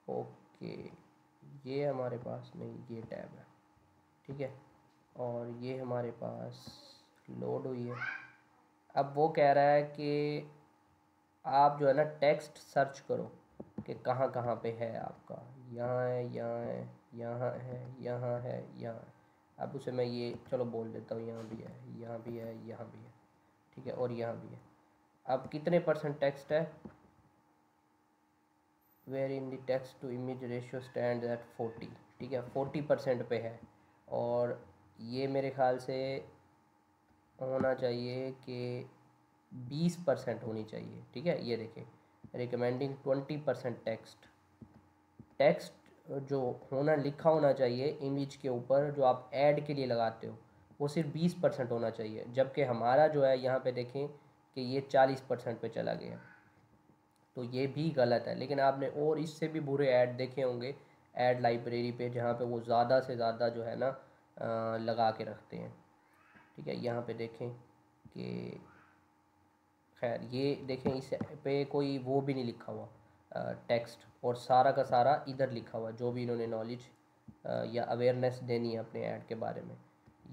ओके, ये हमारे पास नहीं, ये टैब है, ठीक है। और ये हमारे पास लोड हुई है। अब वो कह रहा है कि आप जो है ना टेक्स्ट सर्च करो कि कहाँ कहाँ पे है आपका, यहाँ है, यहाँ है, यहाँ है, यहाँ है, यहाँ है। अब उसे मैं ये चलो बोल देता हूँ, यहाँ भी है, यहाँ भी है, यहाँ भी है, ठीक है, और यहाँ भी है। अब कितने % टेक्स्ट है, where in the text to image ratio stand at 40, ठीक है, 40% पे है। और ये मेरे ख्याल से होना चाहिए कि 20% होनी चाहिए, ठीक है। ये देखें, रिकमेंडिंग 20% टेक्स्ट। टेक्स्ट जो होना लिखा होना चाहिए इमेज के ऊपर जो आप ऐड के लिए लगाते हो, वो सिर्फ 20% होना चाहिए, जबकि हमारा जो है यहाँ पे देखें कि ये 40% पे चला गया। तो ये भी गलत है। लेकिन आपने और इससे भी बुरे ऐड देखे होंगे ऐड लाइब्रेरी पे, जहाँ पे वो ज़्यादा से ज़्यादा जो है ना लगा के रखते हैं, ठीक है। यहाँ पे देखें कि खैर ये देखें, इस पे कोई वो भी नहीं लिखा हुआ टेक्स्ट, और सारा का सारा इधर लिखा हुआ जो भी इन्होंने नॉलेज या अवेयरनेस देनी है अपने ऐड के बारे में।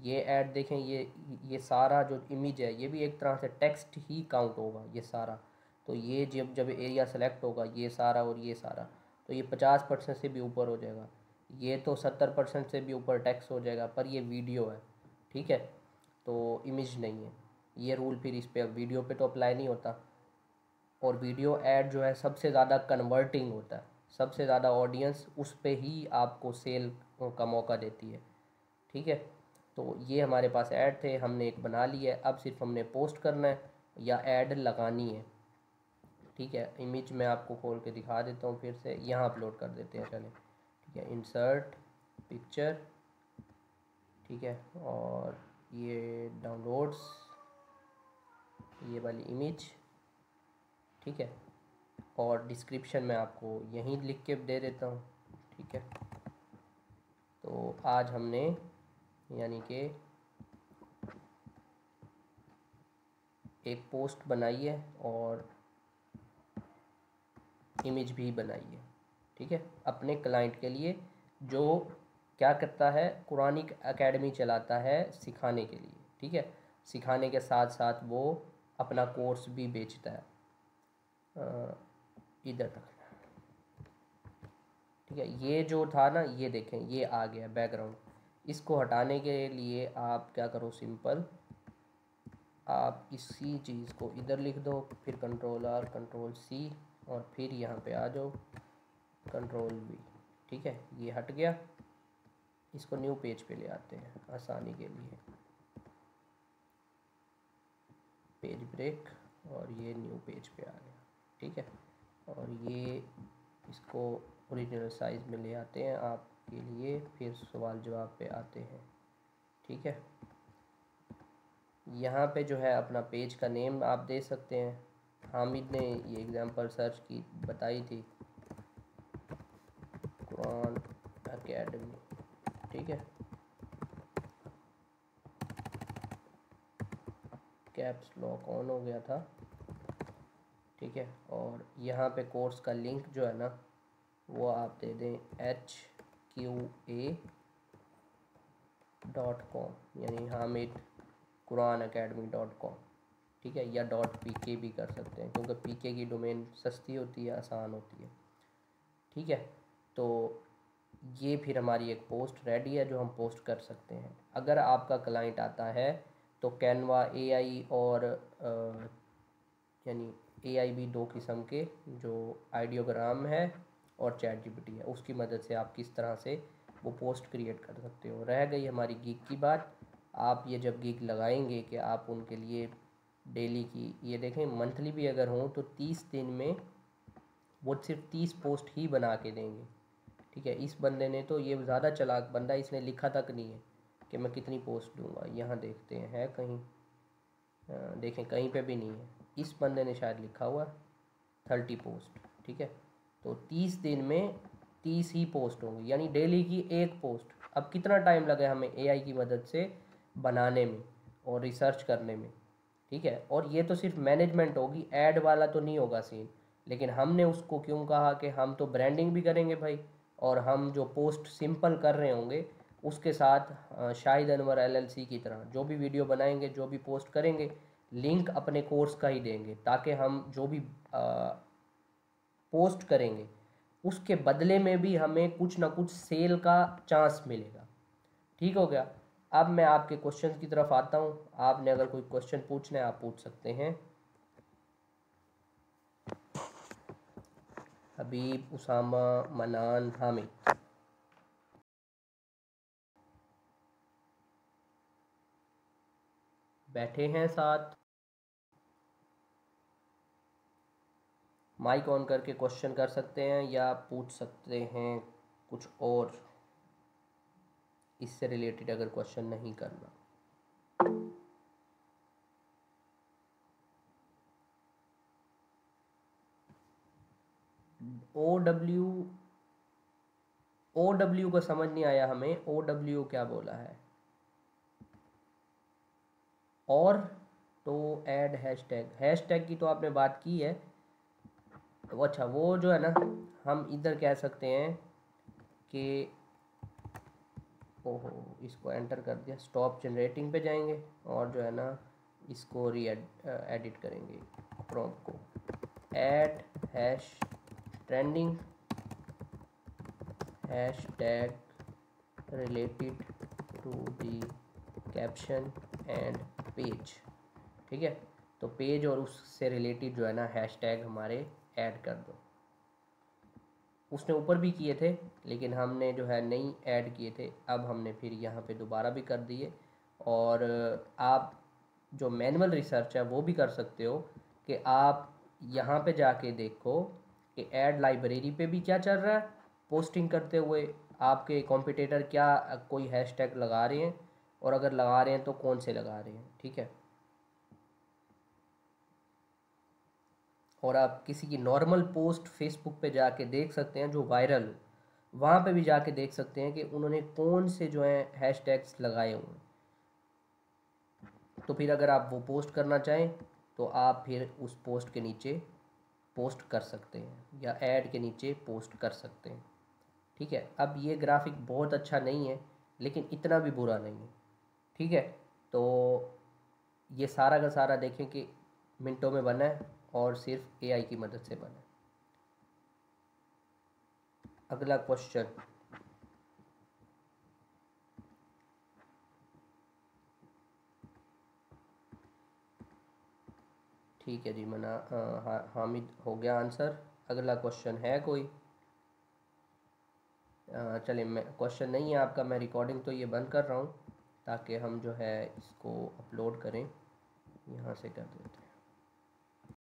ये ऐड देखें, ये सारा जो इमेज है ये भी एक तरह से टेक्स्ट ही काउंट होगा ये सारा। तो ये जब जब एरिया सेलेक्ट होगा ये सारा और ये सारा, तो ये 50% से भी ऊपर हो जाएगा। ये तो 70% से भी ऊपर टेक्स्ट हो जाएगा, पर ये वीडियो है, ठीक है, तो इमेज नहीं है। ये रूल फिर इस पे वीडियो पे तो अप्लाई नहीं होता। और वीडियो ऐड जो है सबसे ज़्यादा कन्वर्टिंग होता है, सबसे ज़्यादा ऑडियंस उस पे ही आपको सेल का मौका देती है, ठीक है। तो ये हमारे पास ऐड थे, हमने एक बना लिया है। अब सिर्फ हमने पोस्ट करना है या ऐड लगानी है, ठीक है। इमेज मैं आपको खोल के दिखा देता हूँ, फिर से यहाँ अपलोड कर देते हैं, चलें, ठीक है। इंसर्ट पिक्चर, ठीक है, और ये डाउनलोड्स, ये वाली इमेज, ठीक है। और डिस्क्रिप्शन में आपको यहीं लिख के दे देता हूँ, ठीक है। तो आज हमने यानी कि एक पोस्ट बनाई है और इमेज भी बनाई है, ठीक है, अपने क्लाइंट के लिए, जो क्या करता है, कुरानिक एकेडमी चलाता है सिखाने के लिए, ठीक है। सिखाने के साथ साथ वो अपना कोर्स भी बेचता है। इधर रखना, ठीक है। ये जो था ना, ये देखें, ये आ गया बैकग्राउंड। इसको हटाने के लिए आप क्या करो, सिंपल आप इसी चीज़ को इधर लिख दो, फिर कंट्रोल R कंट्रोल C, और फिर यहाँ पे आ जाओ कंट्रोल V, ठीक है। ये हट गया। इसको न्यू पेज पे ले आते हैं आसानी के लिए, पेज ब्रेक, और ये न्यू पेज पे आ गया, ठीक है। और ये इसको ओरिजिनल साइज़ में ले आते हैं आपके लिए, फिर सवाल जवाब पे आते हैं, ठीक है। यहाँ पे जो है अपना पेज का नेम आप दे सकते हैं। हामिद ने ये एग्ज़ाम्पल सर्च की बताई थी, कुरान एकेडमी, ठीक है। कैप्स लॉक ऑन हो गया था, ठीक है। और यहाँ पे कोर्स का लिंक जो है ना वो आप दे दें HQA.com, यानी हामिद कुरान academy.com, ठीक है, या .pk भी कर सकते हैं, क्योंकि pk की डोमेन सस्ती होती है, आसान होती है। ठीक है। तो ये फिर हमारी एक पोस्ट रेडी है जो हम पोस्ट कर सकते हैं। अगर आपका क्लाइंट आता है तो कैनवा एआई और यानी एआई भी दो किस्म के, जो आइडियोग्राम है और चैट जीपीटी है, उसकी मदद से आप किस तरह से वो पोस्ट क्रिएट कर सकते हो। रह गई हमारी गीक की बात। आप ये जब गीक लगाएंगे कि आप उनके लिए डेली की, ये देखें मंथली भी अगर हों तो 30 दिन में वो सिर्फ 30 पोस्ट ही बना के देंगे। ठीक है, इस बंदे ने तो, ये ज़्यादा चालाक बंदा, इसने लिखा तक नहीं है कि मैं कितनी पोस्ट दूंगा। यहाँ देखते हैं है कहीं, देखें कहीं पे भी नहीं है। इस बंदे ने शायद लिखा हुआ 30 पोस्ट। ठीक है, तो 30 दिन में 30 ही पोस्ट होंगी, यानी डेली की एक पोस्ट। अब कितना टाइम लगे हमें एआई की मदद से बनाने में और रिसर्च करने में। ठीक है, और ये तो सिर्फ मैनेजमेंट होगी, ऐड वाला तो नहीं होगा सीन। लेकिन हमने उसको क्यों कहा कि हम तो ब्रांडिंग भी करेंगे भाई, और हम जो पोस्ट सिंपल कर रहे होंगे उसके साथ शाहिद अनवर एलएलसी की तरह जो भी वीडियो बनाएंगे, जो भी पोस्ट करेंगे, लिंक अपने कोर्स का ही देंगे, ताकि हम जो भी पोस्ट करेंगे उसके बदले में भी हमें कुछ ना कुछ सेल का चांस मिलेगा। ठीक हो गया। अब मैं आपके क्वेश्चन की तरफ आता हूँ। आपने अगर कोई क्वेश्चन पूछना है आप पूछ सकते हैं। हबीब, उसामा, मनान, हामिद, बैठे हैं साथ। माइक ऑन करके क्वेश्चन कर सकते हैं या पूछ सकते हैं कुछ और, इससे रिलेटेड अगर क्वेश्चन नहीं करना। ओ डब्ल्यू, ओ डब्ल्यू का समझ नहीं आया हमें। ओ डब्ल्यू क्या बोला है? और तो ऐड हैशटैग, हैशटैग की तो आपने बात की है। तो अच्छा, वो जो है ना, हम इधर कह सकते हैं कि, ओहो इसको एंटर कर दिया, स्टॉप जनरेटिंग पे जाएंगे और जो है ना इसको री एडिट करेंगे प्रॉम्प्ट को। Add hash trending hashtag related to the caption and page. ठीक है, तो पेज और उससे रिलेटेड जो है ना हैशटैग हमारे ऐड कर दो। उसने ऊपर भी किए थे लेकिन हमने जो है नहीं ऐड किए थे, अब हमने फिर यहाँ पे दोबारा भी कर दिए। और आप जो मैनुअल रिसर्च है वो भी कर सकते हो कि आप यहाँ पे जाके देखो कि ऐड लाइब्रेरी पे भी क्या चल रहा है पोस्टिंग करते हुए, आपके कॉम्पिटिटर क्या कोई हैशटैग लगा रहे हैं, और अगर लगा रहे हैं तो कौन से लगा रहे हैं। ठीक है, और आप किसी की नॉर्मल पोस्ट फेसबुक पे जाके देख सकते हैं जो वायरल हो, वहाँ पे भी जाके देख सकते हैं कि उन्होंने कौन से जो है हैशटैग्स लगाए हुए हैं। तो फिर अगर आप वो पोस्ट करना चाहें तो आप फिर उस पोस्ट के नीचे पोस्ट कर सकते हैं या ऐड के नीचे पोस्ट कर सकते हैं। ठीक है, अब ये ग्राफिक बहुत अच्छा नहीं है लेकिन इतना भी बुरा नहीं है। ठीक है, तो ये सारा का सारा देखें कि मिनटों में बना है और सिर्फ एआई की मदद से बना है। अगला क्वेश्चन, ठीक है जी मना, हामिद हो गया आंसर। अगला क्वेश्चन है कोई? चलिए, मैं क्वेश्चन नहीं है आपका, मैं रिकॉर्डिंग तो ये बंद कर रहा हूँ ताकि हम जो है इसको अपलोड करें। यहाँ से कर देते हैं।